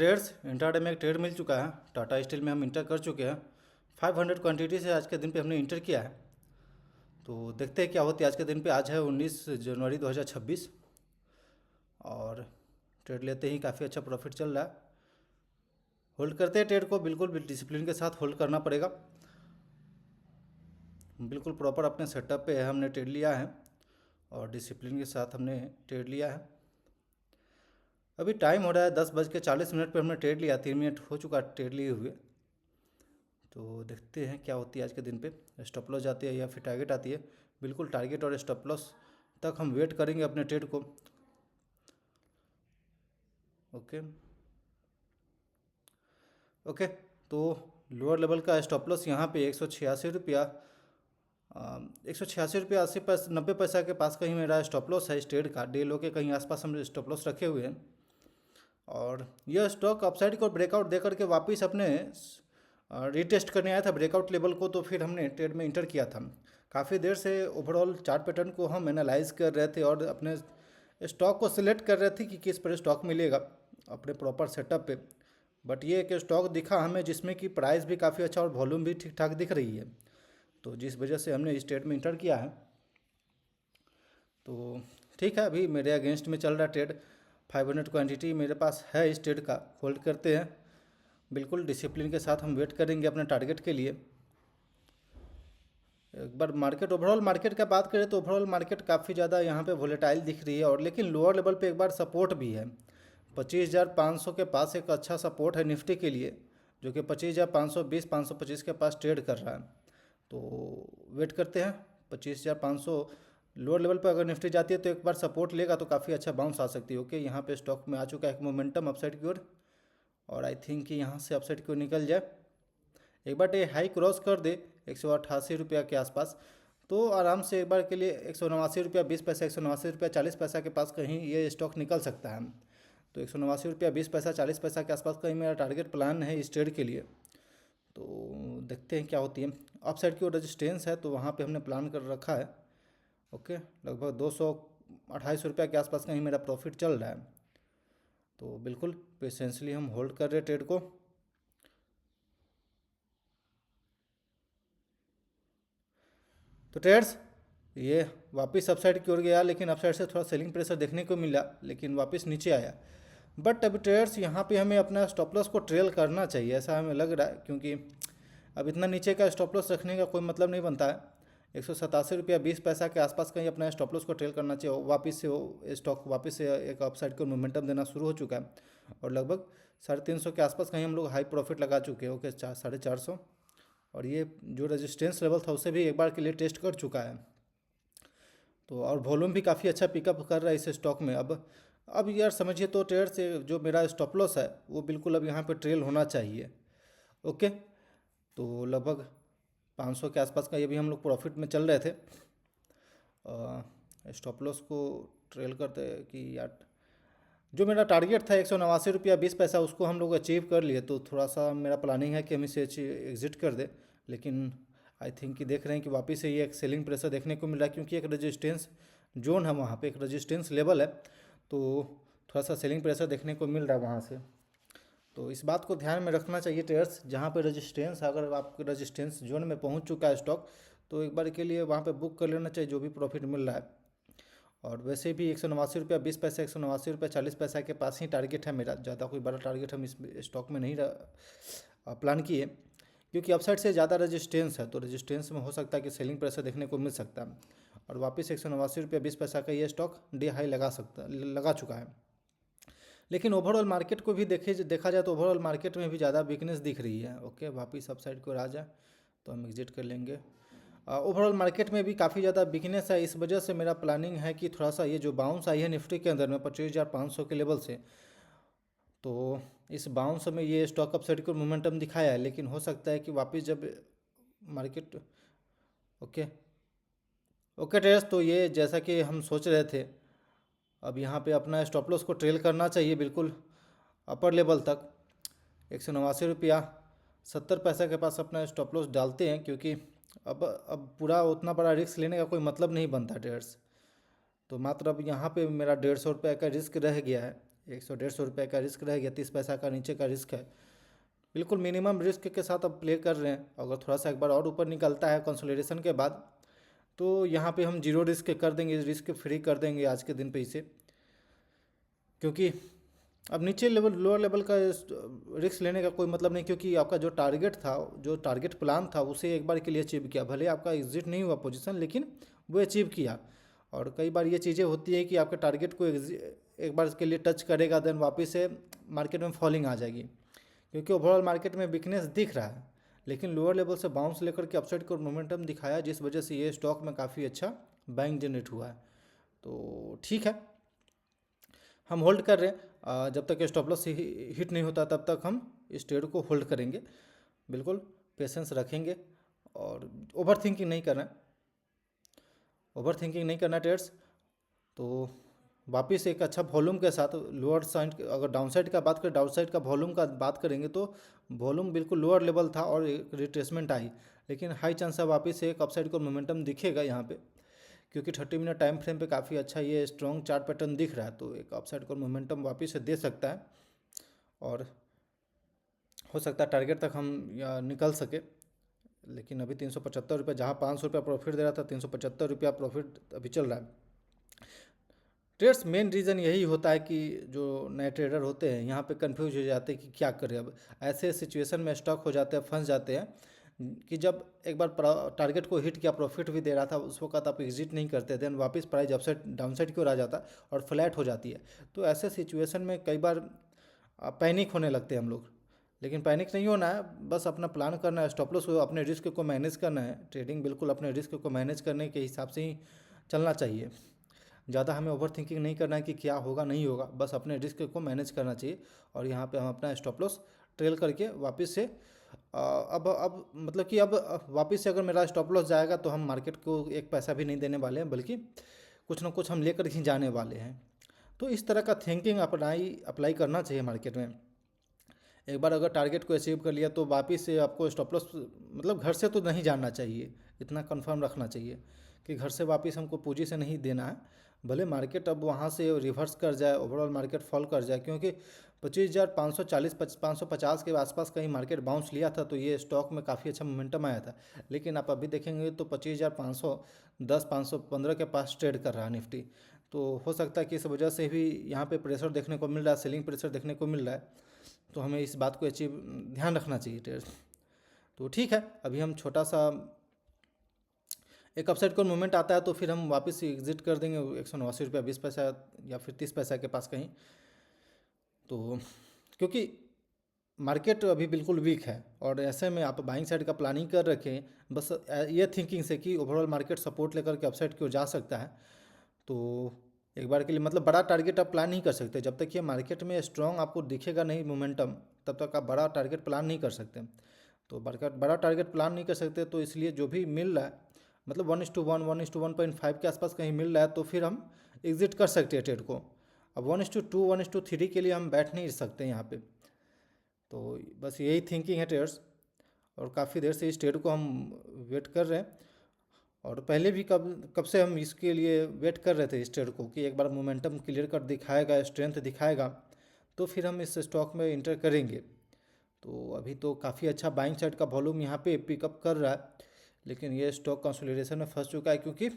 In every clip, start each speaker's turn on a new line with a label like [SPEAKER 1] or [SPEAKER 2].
[SPEAKER 1] Trades intraday में एक trade मिल चुका है। टाटा स्टील में हम इंटर कर चुके हैं। 500 क्वांटिटी से आज के दिन पे हमने इंटर किया है। तो देखते हैं क्या होती है आज के दिन पे। आज है 19 जनवरी 2026 और ट्रेड लेते ही काफ़ी अच्छा प्रॉफिट चल रहा है। होल्ड करते हैं ट्रेड को, बिल्कुल डिसिप्लिन के साथ होल्ड करना पड़ेगा। बिल्कुल प्रॉपर अपने सेटअप पे हमने ट्रेड लिया है और डिसिप्लिन के साथ हमने ट्रेड लिया है। अभी टाइम हो रहा है 10:40 पर हमने ट्रेड लिया। 3 मिनट हो चुका ट्रेड लिए हुए। तो देखते हैं क्या होती है आज के दिन पे। स्टॉप लॉस जाती है या फिर टारगेट आती है। बिल्कुल टारगेट और स्टॉप लॉस तक हम वेट करेंगे अपने ट्रेड को। Okay okay. तो लोअर लेवल का स्टॉप लॉस यहाँ पे 186 रुपया, 186 रुपया 80 पैसा 90 पैसा के पास कहीं मेरा स्टॉप लॉस है। इस ट्रेड का डे लो के कहीं आसपास हम स्टॉप लॉस रखे हुए हैं। और यह स्टॉक अपसाइड को ब्रेकआउट दे करके वापस अपने रीटेस्ट करने आया था ब्रेकआउट लेवल को। तो फिर हमने ट्रेड में इंटर किया था। काफ़ी देर से ओवरऑल चार्ट पैटर्न को हम एनालाइज कर रहे थे और अपने स्टॉक को सिलेक्ट कर रहे थे कि किस पर स्टॉक मिलेगा अपने प्रॉपर सेटअप पे। बट ये एक स्टॉक दिखा हमें जिसमें कि प्राइस भी काफ़ी अच्छा और वॉल्यूम भी ठीक ठाक दिख रही है। तो जिस वजह से हमने इस ट्रेड में इंटर किया है। तो ठीक है, अभी मेरे अगेंस्ट में चल रहा ट्रेड। 500 क्वांटिटी मेरे पास है इस ट्रेड का। होल्ड करते हैं, बिल्कुल डिसिप्लिन के साथ हम वेट करेंगे अपने टारगेट के लिए। एक बार मार्केट ओवरऑल मार्केट का बात करें तो ओवरऑल मार्केट काफ़ी ज़्यादा यहाँ पे वोलेटाइल दिख रही है। और लेकिन लोअर लेवल पे एक बार सपोर्ट भी है। 25,500 के पास एक अच्छा सपोर्ट है निफ्टी के लिए, जो कि 25,520 525 के पास ट्रेड कर रहा है। तो वेट करते हैं 25,500 लोअर लेवल पर अगर निफ्टी जाती है तो एक बार सपोर्ट लेगा तो काफ़ी अच्छा बाउंस आ सकती है। ओके, यहाँ पे स्टॉक में आ चुका है एक मोमेंटम अपसाइड की ओर और आई थिंक कि यहाँ से अपसाइड की ओर निकल जाए। एक बार ये हाई क्रॉस कर दे 188 रुपया के आसपास तो आराम से एक बार के लिए 189 रुपया 20 पैसा 189 रुपया 40 पैसा के पास कहीं ये स्टॉक निकल सकता है। तो 189 रुपया 20 पैसा 40 पैसा के आसपास कहीं मेरा टारगेट प्लान है इस ट्रेड के लिए। तो देखते हैं क्या होती है। अप साइड की ओर रेजिस्टेंस है तो वहाँ पे हमने प्लान कर रखा है। ओके, लगभग 228 रुपया के आसपास कहीं मेरा प्रॉफिट चल रहा है। तो बिल्कुल पेशेंसली हम होल्ड कर रहे ट्रेड को। तो ट्रेड्स ये वापस अपसाइड की ओर गया, लेकिन अपसाइड से थोड़ा सेलिंग प्रेशर देखने को मिला, लेकिन वापस नीचे आया। बट अभी ट्रेड्स यहाँ पे हमें अपना स्टॉप लॉस को ट्रेल करना चाहिए, ऐसा हमें लग रहा है। क्योंकि अब इतना नीचे का स्टॉप लॉस रखने का कोई मतलब नहीं बनता है। 187 रुपया 20 पैसा के आसपास कहीं अपना स्टॉप लॉस को ट्रेल करना चाहिए। वापस से वो स्टॉक वापस से एक अपसाइड को मोमेंटम देना शुरू हो चुका है और लगभग 350 के आसपास कहीं हम लोग हाई प्रॉफिट लगा चुके हैं। ओके, 450 और ये जो रेजिस्टेंस लेवल था उसे भी एक बार के लिए टेस्ट कर चुका है। तो और वॉल्यूम भी काफ़ी अच्छा पिकअप कर रहा है इस स्टॉक में। अब यार समझिए तो ट्रेड से जो मेरा स्टॉप लॉस है वो बिल्कुल अब यहाँ पे ट्रेल होना चाहिए। ओके, तो लगभग 500 के आसपास का ये भी हम लोग प्रॉफिट में चल रहे थे। स्टॉप लॉस को ट्रेल करते कि यार जो मेरा टारगेट था 189 रुपया 20 पैसा उसको हम लोग अचीव कर लिए। तो थोड़ा सा मेरा प्लानिंग है कि हम इसे एग्जिट कर दे। लेकिन आई थिंक कि देख रहे हैं कि वापस से ये एक सेलिंग प्रेशर देखने को मिल रहा है, क्योंकि एक रेजिस्टेंस जोन है वहाँ पे, एक रेजिस्टेंस लेवल है। तो थोड़ा सा सेलिंग प्रेशर देखने को मिल रहा है वहाँ से। तो इस बात को ध्यान में रखना चाहिए ट्रेडर्स। जहाँ पे रेजिस्टेंस, अगर आपके रेजिस्टेंस जोन में पहुँच चुका है स्टॉक तो एक बार के लिए वहाँ पे बुक कर लेना चाहिए जो भी प्रॉफिट मिल रहा है। और वैसे भी 189 रुपया 20 पैसा 189 रुपया 40 पैसा के पास ही टारगेट है मेरा। ज़्यादा कोई बड़ा टारगेट हम इस स्टॉक में नहीं प्लान किए, क्योंकि अपसाइड से ज़्यादा रेजिस्टेंस है। तो रेजिस्टेंस में हो सकता है कि सेलिंग प्रेशर देखने को मिल सकता है। और वापस 189 रुपया 20 पैसा का ये स्टॉक डे हाई लगा चुका है। लेकिन ओवरऑल मार्केट को भी देखा जाए तो ओवरऑल मार्केट में भी ज़्यादा वीकनेस दिख रही है। ओके, वापस अपसाइड को आ जाए तो हम एग्जिट कर लेंगे। ओवरऑल मार्केट में भी काफ़ी ज़्यादा वीकनेस है। इस वजह से मेरा प्लानिंग है कि थोड़ा सा ये जो बाउंस आई है निफ्टी के अंदर में 25,500 के लेवल से, तो इस बाउंस में ये स्टॉक अपसाइड को मोमेंटम दिखाया है। लेकिन हो सकता है कि वापस जब मार्केट ओके ओके ट्रेड्स, तो ये जैसा कि हम सोच रहे थे, अब यहाँ पे अपना स्टॉप लॉस को ट्रेल करना चाहिए बिल्कुल अपर लेवल तक। 189 रुपया 70 पैसा के पास अपना स्टॉप लॉस डालते हैं, क्योंकि अब पूरा उतना बड़ा रिस्क लेने का कोई मतलब नहीं बनता ट्रेड्स। तो मात्र अब यहाँ पे मेरा 150 रुपये का रिस्क रह गया है 100-150 रुपये का रिस्क रहेगा, 30 पैसा का नीचे का रिस्क है। बिल्कुल मिनिमम रिस्क के साथ अब प्ले कर रहे हैं। अगर थोड़ा सा एक बार और ऊपर निकलता है कंसोलिडेशन के बाद, तो यहाँ पे हम जीरो रिस्क कर देंगे, रिस्क फ्री कर देंगे आज के दिन पे इसे, क्योंकि अब नीचे लेवल लोअर लेवल का रिस्क लेने का कोई मतलब नहीं, क्योंकि आपका जो टारगेट था, जो टारगेट प्लान था, उसे एक बार के लिए अचीव किया। भले आपका एग्जिट नहीं हुआ पोजीशन, लेकिन वो अचीव किया। और कई बार ये चीज़ें होती है कि आपके टारगेट को एक बार के लिए टच करेगा, देन वापस से मार्केट में फॉलिंग आ जाएगी, क्योंकि ओवरऑल मार्केट में वीकनेस दिख रहा है। लेकिन लोअर लेवल से बाउंस लेकर के अपसाइड को मोमेंटम दिखाया, जिस वजह से ये स्टॉक में काफ़ी अच्छा बाइंग जनरेट हुआ है। तो ठीक है, हम होल्ड कर रहे हैं। जब तक स्टॉप लॉस हिट नहीं होता तब तक हम इस ट्रेड को होल्ड करेंगे। बिल्कुल पेशेंस रखेंगे और ओवर थिंकिंग नहीं करना है, ओवर थिंकिंग नहीं करना ट्रेड्स। तो वापस एक अच्छा वॉल्यूम के साथ लोअर साइड, अगर डाउन साइड का बात करें, डाउन साइड का वॉल्यूम का बात करेंगे तो वॉल्यूम बिल्कुल लोअर लेवल था और एक रिट्रेसमेंट आई, लेकिन हाई चांस है वापस से एक अपसाइड को मोमेंटम दिखेगा यहाँ पे, क्योंकि 30 मिनट टाइम फ्रेम पे काफ़ी अच्छा ये स्ट्रॉन्ग चार्ट पैटर्न दिख रहा है। तो एक अपसाइड को मोमेंटम वापस से दे सकता है और हो सकता है टारगेट तक हम निकल सके। लेकिन अभी 375 रुपये, जहाँ 500 रुपया प्रॉफिट दे रहा था, 375 रुपया प्रॉफिट अभी चल रहा है। ट्रेड्स मेन रीज़न यही होता है कि जो नए ट्रेडर होते हैं यहाँ पे कंफ्यूज हो जाते हैं कि क्या करें। अब ऐसे सिचुएशन में स्टॉक हो जाते हैं, फंस जाते हैं कि जब एक बार टारगेट को हिट किया, प्रॉफिट भी दे रहा था, उस वक्त आप एग्जिट नहीं करते, देन वापस प्राइस अपसाइड डाउनसाइड की ओर आ जाता और फ्लैट हो जाती है। तो ऐसे सिचुएशन में कई बार पैनिक होने लगते हैं हम लोग, लेकिन पैनिक नहीं होना है, बस अपना प्लान करना है, स्टॉप लॉस अपने रिस्क को मैनेज करना है। ट्रेडिंग बिल्कुल अपने रिस्क को मैनेज करने के हिसाब से ही चलना चाहिए। ज़्यादा हमें ओवर थिंकिंग नहीं करना है कि क्या होगा नहीं होगा, बस अपने रिस्क को मैनेज करना चाहिए। और यहाँ पे हम अपना स्टॉप लॉस ट्रेल करके वापस से अब मतलब कि अब वापस से अगर मेरा स्टॉप लॉस जाएगा तो हम मार्केट को एक पैसा भी नहीं देने वाले हैं, बल्कि कुछ ना कुछ हम लेकर ही जाने वाले हैं। तो इस तरह का थिंकिंग अप्लाई करना चाहिए मार्केट में। एक बार अगर टारगेट को अचीव कर लिया तो वापस से आपको स्टॉप लॉस, मतलब घर से तो नहीं जाना चाहिए, इतना कंफर्म रखना चाहिए कि घर से वापस हमको पूंजी से नहीं देना है। भले मार्केट अब वहाँ से रिवर्स कर जाए, ओवरऑल मार्केट फॉल कर जाए, क्योंकि 25,540 550 के आसपास कहीं मार्केट बाउंस लिया था, तो ये स्टॉक में काफ़ी अच्छा मोमेंटम आया था। लेकिन आप अभी देखेंगे तो 25,510 515 के पास ट्रेड कर रहा है निफ्टी। तो हो सकता है कि इस वजह से भी यहाँ पे प्रेशर देखने को मिल रहा है, सेलिंग प्रेशर देखने को मिल रहा है। तो हमें इस बात को अचीव ध्यान रखना चाहिए ट्रेड। तो ठीक है, अभी हम छोटा सा एक अपसाइड को मूवमेंट आता है तो फिर हम वापस एग्जिट कर देंगे 189 रुपया 20 पैसा या फिर 30 पैसा के पास कहीं। तो क्योंकि मार्केट अभी बिल्कुल वीक है और ऐसे में आप बाइंग साइड का प्लानिंग कर रखें, बस ये थिंकिंग से कि ओवरऑल मार्केट सपोर्ट लेकर के अपसाइड की ओर जा सकता है। तो एक बार के लिए मतलब बड़ा टारगेट आप प्लान नहीं कर सकते जब तक ये मार्केट में स्ट्रॉन्ग आपको दिखेगा नहीं मोमेंटम, तब तक आप बड़ा टारगेट प्लान नहीं कर सकते। तो बड़ा टारगेट प्लान नहीं कर सकते, तो इसलिए जो भी मिल रहा है, मतलब 1:1 1:1.5 के आसपास कहीं मिल रहा है तो फिर हम एग्जिट कर सकते हैं ट्रेड को। अब 1:2 1:3 के लिए हम बैठ नहीं सकते यहाँ पे। तो बस यही थिंकिंग है ट्रेडर्स, और काफ़ी देर से इस ट्रेड को हम वेट कर रहे हैं। और पहले भी कब कब से हम इसके लिए वेट कर रहे थे इस ट्रेड को कि एक बार मोमेंटम क्लियर कर दिखाएगा, स्ट्रेंथ दिखाएगा, तो फिर हम इस स्टॉक में इंटर करेंगे। तो अभी तो काफ़ी अच्छा बाइंग साइड का वॉल्यूम यहाँ पे पिकअप कर रहा है, लेकिन ये स्टॉक कंसोलिडेशन में फंस चुका है, क्योंकि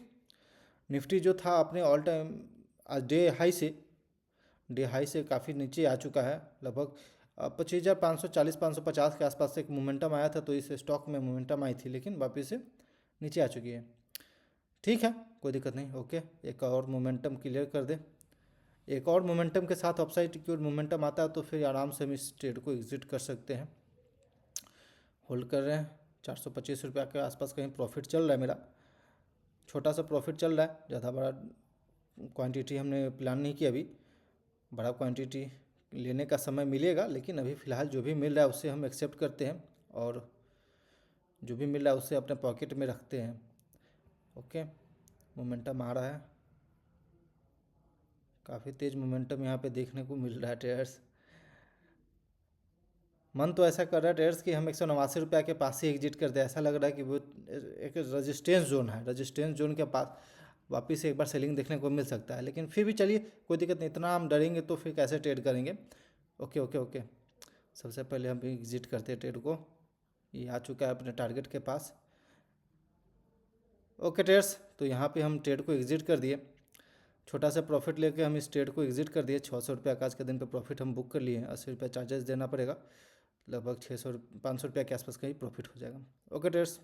[SPEAKER 1] निफ्टी जो था अपने ऑल टाइम आज डे हाई से काफ़ी नीचे आ चुका है। लगभग 25,540 550 के आसपास से एक मोमेंटम आया था, तो इस स्टॉक में मोमेंटम आई थी, लेकिन वापस से नीचे आ चुकी है। ठीक है, कोई दिक्कत नहीं, ओके। एक और मोमेंटम क्लियर कर दे, एक और मोमेंटम के साथ अपसाइड की ओर मोमेंटम आता है तो फिर आराम से हम इस ट्रेड को एग्जिट कर सकते हैं। होल्ड कर रहे हैं, 425 रुपया के आसपास कहीं प्रॉफिट चल रहा है मेरा, छोटा सा प्रॉफिट चल रहा है, ज़्यादा बड़ा क्वांटिटी हमने प्लान नहीं किया अभी। बड़ा क्वांटिटी लेने का समय मिलेगा, लेकिन अभी फ़िलहाल जो भी मिल रहा है उससे हम एक्सेप्ट करते हैं और जो भी मिल रहा है उससे अपने पॉकेट में रखते हैं। ओके, मोमेंटम आ रहा है, काफ़ी तेज़ मोमेंटम यहाँ पे देखने को मिल रहा है ट्रेडर्स। मन तो ऐसा कर रहा है ट्रेडर्स कि हम 189 रुपया के पास ही एग्जिट कर दे। ऐसा लग रहा है कि वो एक रजिस्टेंस जोन है, रजिस्टेंस जोन के पास वापस से एक बार सेलिंग देखने को मिल सकता है, लेकिन फिर भी चलिए कोई दिक्कत नहीं, इतना हम डरेंगे तो फिर कैसे ट्रेड करेंगे। ओके ओके ओके, सबसे पहले हम एग्जिट करते हैं ट्रेड को। ये आ चुका है अपने टारगेट के पास। ओके ट्रेड्स, तो यहाँ पे हम ट्रेड को एग्जिट कर दिए, छोटा सा प्रॉफिट लेके हम इस ट्रेड को एग्जिट कर दिए। 600 रुपये का आज के दिन पे प्रॉफिट हम बुक कर लिए हैं। 80 रुपये चार्जेस देना पड़ेगा, लगभग 600 500 रुपये के आसपास का ही प्रॉफिट हो जाएगा। Okay trades.